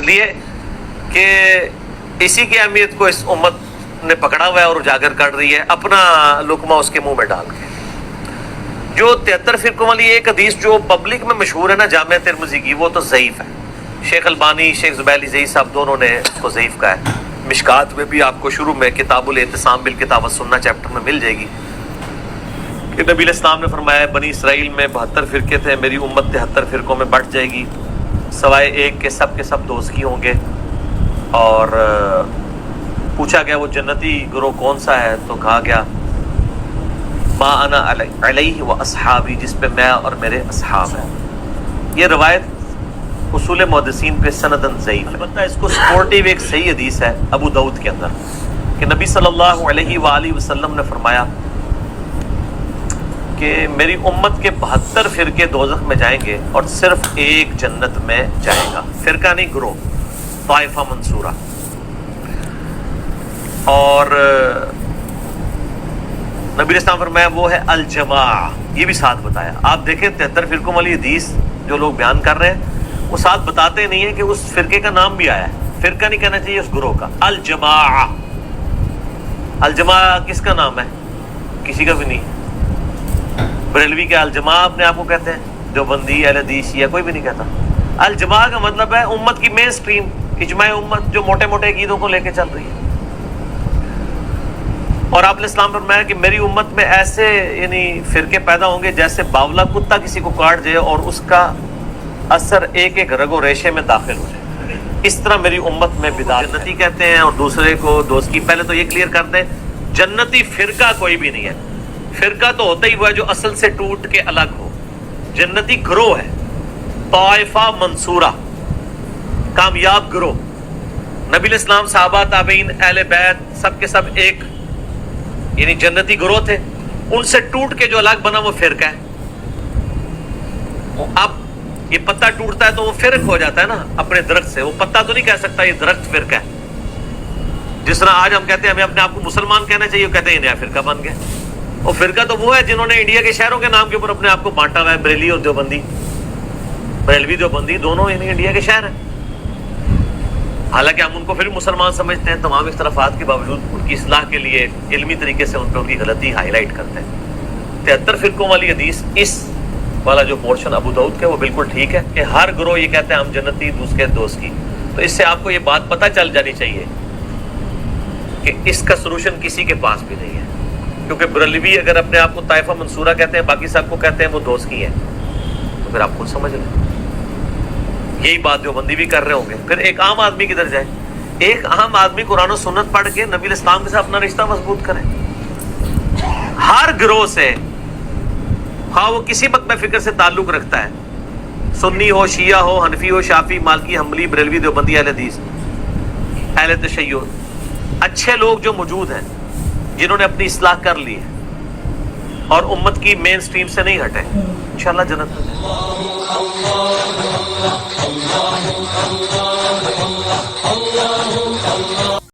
لیے کہ اسی کی اہمیت کو اس امت نے پکڑا ہوا ہے اور اجاگر کر رہی ہے اپنا لقمہ اس کے منہ میں ڈال کے. جو 73 فرقوں والی ایک حدیث جو پبلک میں مشہور ہے نا جامع ترمذی کی، وہ تو ضعیف ہے. شیخ البانی، شیخ زبیلی زئی صاحب دونوں نے اس کو ضعیف کہا ہے. مشکات میں بھی آپ کو شروع میں کتاب الاعتصام بالکتاب والسنہ چیپٹر میں مل جائے گی کہ نبی علیہ السلام نے فرمایا بنی اسرائیل میں 72 فرقے تھے، میری امت 73 فرقوں میں بٹ جائے گی، سوائے ایک کے سب دوزخی ہوں گے. اور پوچھا گیا وہ جنتی گروہ کون سا ہے، تو کہا گیا ما انا علیہ و اصحابی، جس پہ میں اور میرے اصحاب ہیں. یہ روایت اصول محدثین پہ سندن ضعیف ہے، البتہ اس کو سپورٹیو ایک صحیح حدیث ہے ابو داؤد کے اندر کہ نبی صلی اللہ علیہ وآلہ وسلم نے فرمایا کہ میری امت کے 72 فرقے دوزخ میں جائیں گے اور صرف ایک جنت میں جائے گا. فرقہ نہیں، گروہ، طائفہ منصورہ. اور نبی علیہ السلام فرمایا وہ ہے الجماع. یہ بھی ساتھ بتایا. آپ دیکھیں 73 فرقوں والی حدیث جو لوگ بیان کر رہے ہیں وہ ساتھ بتاتے نہیں ہیں کہ اس فرقے کا نام بھی آیا ہے. فرقہ نہیں کہنا چاہیے اس گروہ کا، الجماع. الجماع کس کا نام ہے؟ کسی کا بھی نہیں. بریلوی کے الجماع اپنے آپ کو کہتے ہیں، دیوبندی، اہل حدیث، یا کوئی بھی نہیں کہتا. الجماع کا مطلب ہے امت کی مین سٹریم، اجماع امت جو موٹے موٹے عقیدوں کو لے کے چل رہی ہے. اور آپ نے اسلام فرمایا کہ میری امت میں ایسے یعنی فرقے پیدا ہوں گے جیسے باولا کتا کسی کو کاٹ جائے اور اس کا اثر ایک ایک رگ و ریشے میں داخل ہو جائے. اس طرح میری امت میں بدعت. جنتی کہتے ہیں اور دوسرے کو دوزخی. پہلے تو یہ کلیئر کر دیں جنتی فرقہ کوئی بھی نہیں ہے. فرقہ تو ہوتا ہی وہ ہے جو اصل سے ٹوٹ کے الگ ہو. جنتی گروہ ہے، طائفہ منصورہ، کامیاب گروہ. نبی علیہ السلام، صحابہ، تابعین، اہل بیت سب کے سب ایک یعنی جنتی گروہ تھے. ان سے ٹوٹ کے جو الگ بنا وہ فرقہ ہے. اب یہ پتا ٹوٹتا ہے تو وہ فرق ہو جاتا ہے نا اپنے درخت سے. وہ پتا تو نہیں کہہ سکتا یہ درخت فرقہ ہے. جس طرح آج ہم کہتے ہیں ہمیں اپنے آپ کو مسلمان کہنا چاہیے، وہ کہتے ہیں نیا فرقہ بن گیا. اور فرقہ تو وہ ہے جنہوں نے انڈیا کے شہروں کے نام کے اوپر اپنے آپ کو بانٹا ہوا ہے. بریلی اور دیوبندی، بریلوی دیوبندی دونوں یعنی انڈیا کے شہر ہیں. حالانکہ ہم ان کو پھر مسلمان سمجھتے ہیں. تمام اختلافات کے باوجود ان کی اصلاح کے لیے علمی طریقے سے ان پہ ان کی غلطی ہائی لائٹ کرتے ہیں. 73 فرقوں والی حدیث اس والا جو پورشن ابو داؤد کا وہ بالکل ٹھیک ہے کہ ہر گروہ یہ کہتے ہیں ہم جنتی، دوسرے دوزخی. تو اس سے آپ کو یہ بات پتہ چل جانی چاہیے کہ اس کا سلوشن کسی کے پاس بھی نہیں ہے. کیونکہ بریلوی اگر اپنے آپ کو طائفہ منصورہ کہتے ہیں، باقی سب کو کہتے ہیں وہ دوزخی ہیں، تو پھر آپ خود سمجھ لیں. یہی بات جو بندی بھی کر رہے ہوں گے. پھر ایک عام آدمی کدھر جائے؟ ایک عام آدمی قرآن و سنت پڑھ کے نبی علیہ السلام کے ساتھ اپنا رشتہ مضبوط کرے. ہر گروہ سے، ہاں وہ کسی مکتب فکر سے تعلق رکھتا ہے، سنی ہو، شیعہ ہو، حنفی ہو، شافعی، مالکی، حنبلی، بریلوی، دیوبندی، اہل حدیث، اہل تشیع، اچھے لوگ جو موجود ہیں جنہوں نے اپنی اصلاح کر لی ہے اور امت کی مین سٹریم سے نہیں ہٹے، انشاءاللہ جنت میں